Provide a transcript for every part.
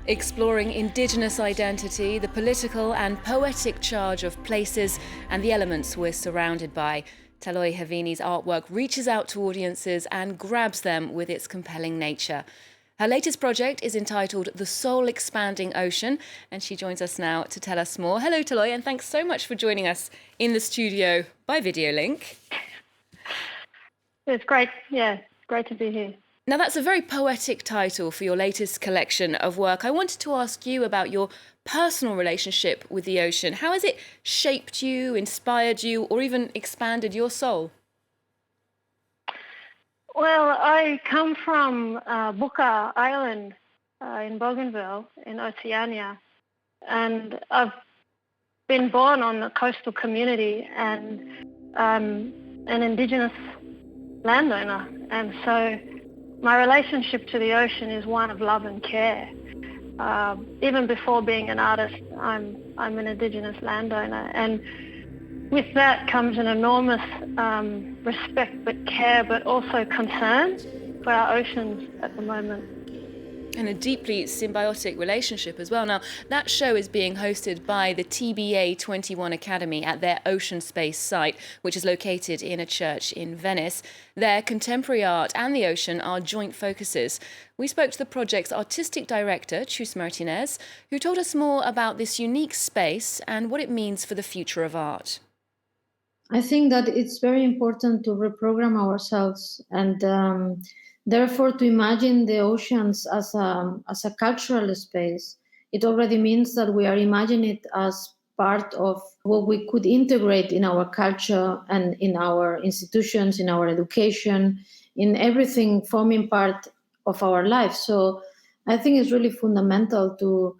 Exploring indigenous identity, the political and poetic charge of places and the elements we're surrounded by. Taloi Havini's artwork reaches out to audiences and grabs them with its compelling nature. Her latest project is entitled The Soul-Expanding Ocean, and she joins us now to tell us more. Hello, Taloi, and thanks so much for joining us in the studio by video link. It's great. Yeah, great to be here. Now, that's a very poetic title for your latest collection of work. I wanted to ask you about your personal relationship with the ocean. How has it shaped you, inspired you, or even expanded your soul? Well, I come from Buka Island in Bougainville in Oceania, and I've been born on a coastal community, and I'm an indigenous landowner, and so my relationship to the ocean is one of love and care. Even before being an artist, I'm an indigenous landowner, and with that comes an enormous respect, but care, but also concern for our oceans at the moment. And a deeply symbiotic relationship as well. Now, that show is being hosted by the TBA 21 Academy at their Ocean Space site, which is located in a church in Venice. There, contemporary art and the ocean are joint focuses. We spoke to the project's artistic director, Chus Martinez, who told us more about this unique space and what it means for the future of art. I think that it's very important to reprogram ourselves and therefore to imagine the oceans as a cultural space. It already means that we are imagining it as part of what we could integrate in our culture and in our institutions, in our education, in everything forming part of our life. So I think it's really fundamental to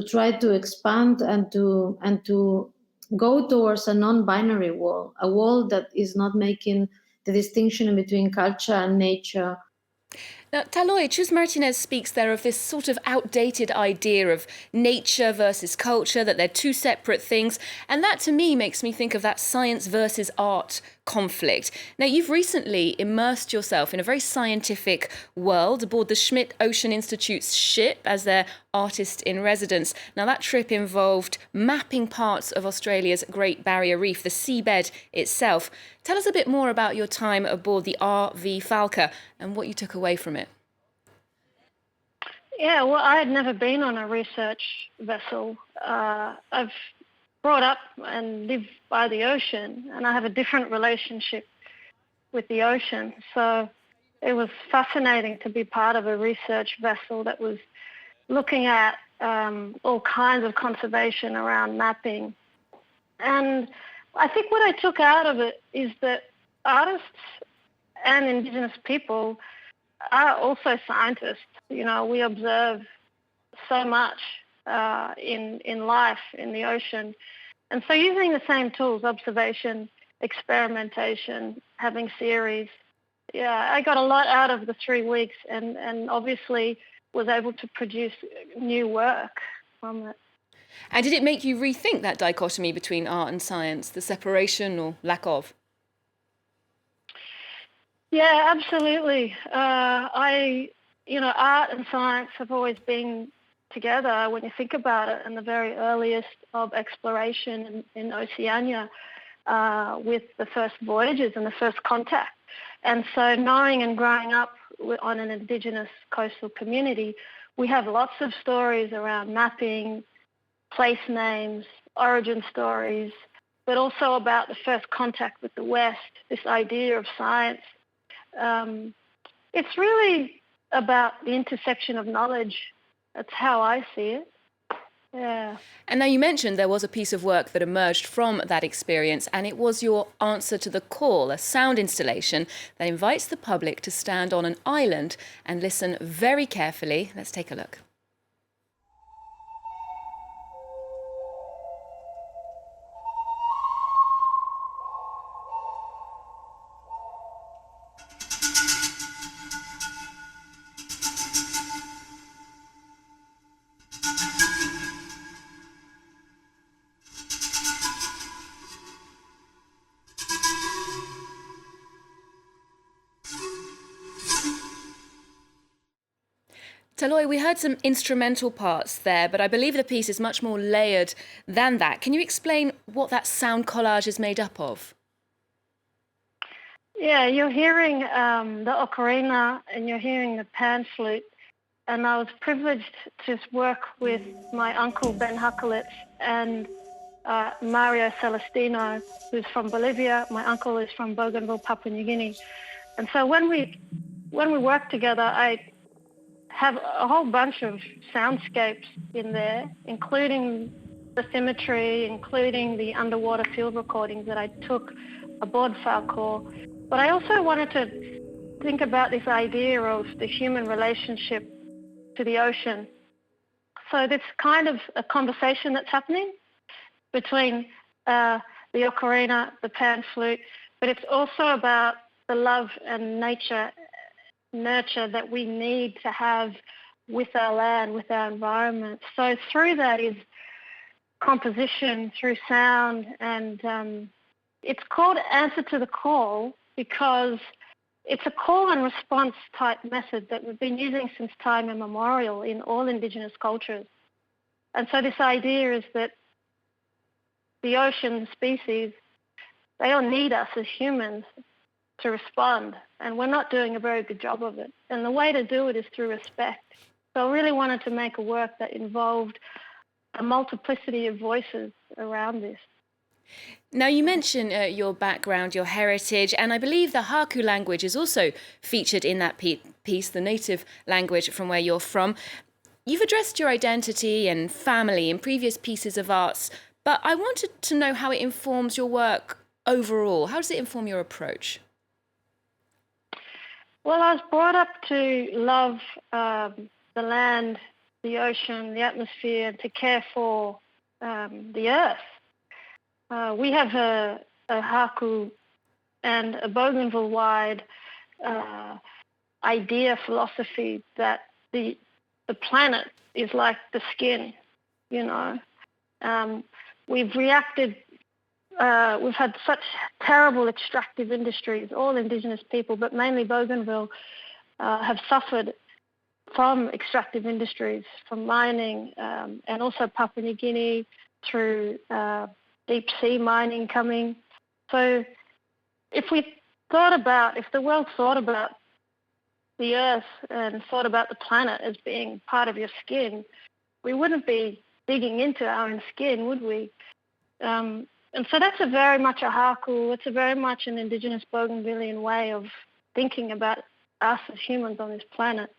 try to expand and to go towards a non-binary world, a world that is not making the distinction between culture and nature. Now, Taloi, Chus Martinez speaks there of this sort of outdated idea of nature versus culture, that they're two separate things. And that, to me, makes me think of that science versus art conflict. Now, you've recently immersed yourself in a very scientific world aboard the Schmidt Ocean Institute's ship as their artist in residence. Now, that trip involved mapping parts of Australia's Great Barrier Reef, the seabed itself. Tell us a bit more about your time aboard the RV Falca and what you took away from it. Yeah, well, I had never been on a research vessel. I've brought up and lived by the ocean, and I have a different relationship with the ocean. So it was fascinating to be part of a research vessel that was looking at all kinds of conservation around mapping. And I think what I took out of it is that artists and indigenous people are also scientists. You know, we observe so much in life, in the ocean. And so using the same tools, observation, experimentation, having theories, I got a lot out of the 3 weeks and obviously was able to produce new work from it. And did it make you rethink that dichotomy between art and science, the separation or lack of? Yeah, absolutely. Art and science have always been together when you think about it, and the very earliest of exploration in Oceania with the first voyages and the first contact. And so knowing and growing up on an indigenous coastal community, we have lots of stories around mapping, place names, origin stories, but also about the first contact with the West, this idea of science. It's really about the intersection of knowledge. That's how I see it. Yeah. And now you mentioned there was a piece of work that emerged from that experience, and it was your answer to the call, a sound installation that invites the public to stand on an island and listen very carefully. Let's take a look. Taloi, we heard some instrumental parts there, but I believe the piece is much more layered than that. Can you explain what that sound collage is made up of? Yeah, you're hearing the ocarina and you're hearing the pan flute. And I was privileged to work with my uncle Ben Huckelitz and Mario Celestino, who's from Bolivia. My uncle is from Bougainville, Papua New Guinea. And so when we work together, I have a whole bunch of soundscapes in there, including the symmetry, including the underwater field recordings that I took aboard Falcor. But I also wanted to think about this idea of the human relationship to the ocean. So this kind of a conversation that's happening between the ocarina, the pan flute, but it's also about the love and nurture that we need to have with our land, with our environment. So through that is composition, through sound, and it's called Answer to the Call because it's a call and response type method that we've been using since time immemorial in all indigenous cultures. And so this idea is that the ocean species, they all need us as humans to respond, and we're not doing a very good job of it. And the way to do it is through respect. So I really wanted to make a work that involved a multiplicity of voices around this. Now, you mentioned your background, your heritage, and I believe the Haku language is also featured in that piece, the native language from where you're from. You've addressed your identity and family in previous pieces of arts, but I wanted to know how it informs your work overall. How does it inform your approach? Well, I was brought up to love the land, the ocean, the atmosphere, and to care for the earth. We have a Haku and a Bougainville-wide philosophy that the planet is like the skin, you know. We've reacted, we've had such terrible extractive industries, all indigenous people, but mainly Bougainville, have suffered from extractive industries, from mining, and also Papua New Guinea through deep sea mining coming. So if the world thought about the earth and thought about the planet as being part of your skin, we wouldn't be digging into our own skin, would we? And so that's very much a Haku, it's a very much an indigenous Bougainvillean way of thinking about us as humans on this planet.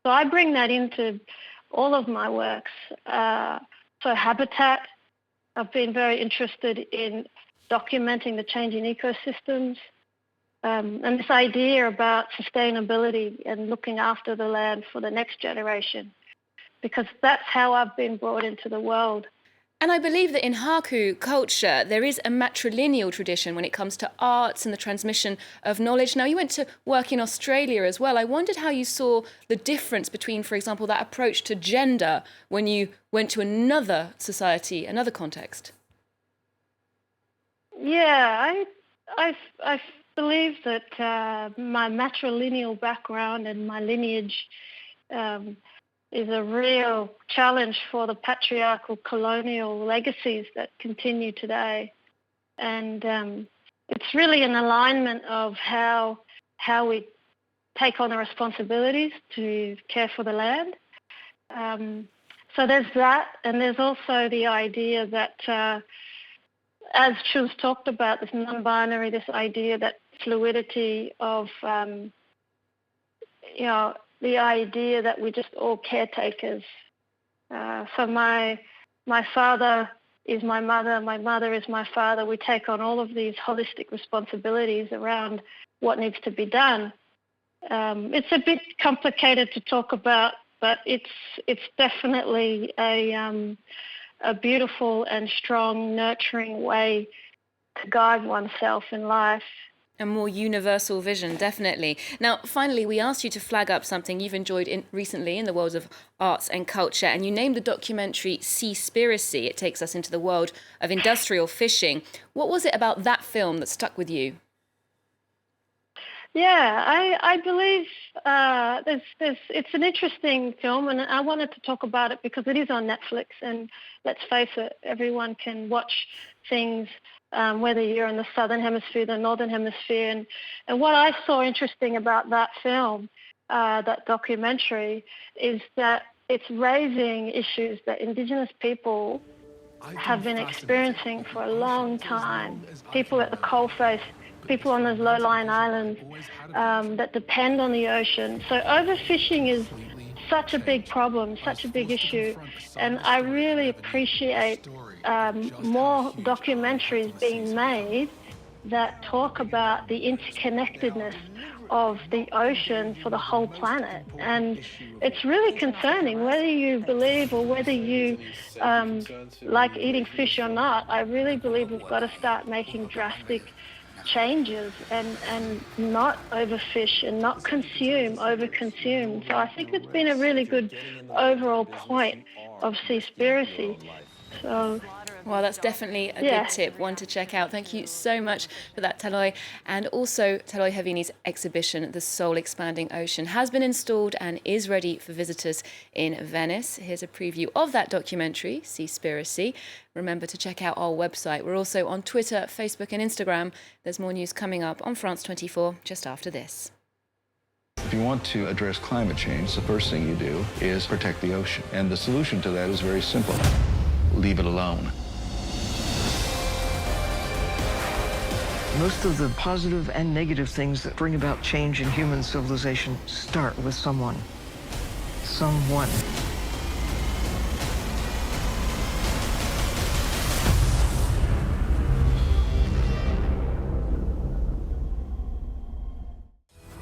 So I bring that into all of my works. So habitat, I've been very interested in documenting the changing ecosystems, and this idea about sustainability and looking after the land for the next generation, because that's how I've been brought into the world. And I believe that in Haku culture, there is a matrilineal tradition when it comes to arts and the transmission of knowledge. Now, you went to work in Australia as well. I wondered how you saw the difference between, for example, that approach to gender when you went to another society, another context. Yeah, I believe that my matrilineal background and my lineage is a real challenge for the patriarchal colonial legacies that continue today. And it's really an alignment of how we take on the responsibilities to care for the land. So there's that, and there's also the idea that, as Chuz talked about, this non-binary, this idea that fluidity of, the idea that we're just all caretakers. So my father is my mother is my father. We take on all of these holistic responsibilities around what needs to be done. It's a bit complicated to talk about, but it's definitely a beautiful and strong, nurturing way to guide oneself in life. A more universal vision, definitely. Now, finally, we asked you to flag up something you've enjoyed recently in the world of arts and culture, and you named the documentary Seaspiracy. It takes us into the world of industrial fishing. What was it about that film that stuck with you? Yeah, I believe it's an interesting film, and I wanted to talk about it because it is on Netflix, and let's face it, everyone can watch things, whether you're in the southern hemisphere, the northern hemisphere, and what I saw interesting about that film, that documentary, is that it's raising issues that Indigenous people have been experiencing for a long time. People at the coalface, people on those low-lying islands that depend on the ocean. So overfishing is such a big problem, such a big issue, and I really appreciate more documentaries being made that talk about the interconnectedness of the ocean for the whole planet. And it's really concerning, whether you believe or whether you like eating fish or not. I really believe we've got to start making drastic changes and not overfish and not overconsume. So I think it's been a really good overall point of Seaspiracy. So well, that's definitely a good tip, one to check out. Thank you so much for that, Taloi. And also, Taloi Havini's exhibition, The Soul Expanding Ocean, has been installed and is ready for visitors in Venice. Here's a preview of that documentary, Seaspiracy. Remember to check out our website. We're also on Twitter, Facebook and Instagram. There's more news coming up on France 24 just after this. If you want to address climate change, the first thing you do is protect the ocean. And the solution to that is very simple. Leave it alone. Most of the positive and negative things that bring about change in human civilization start with someone. Someone.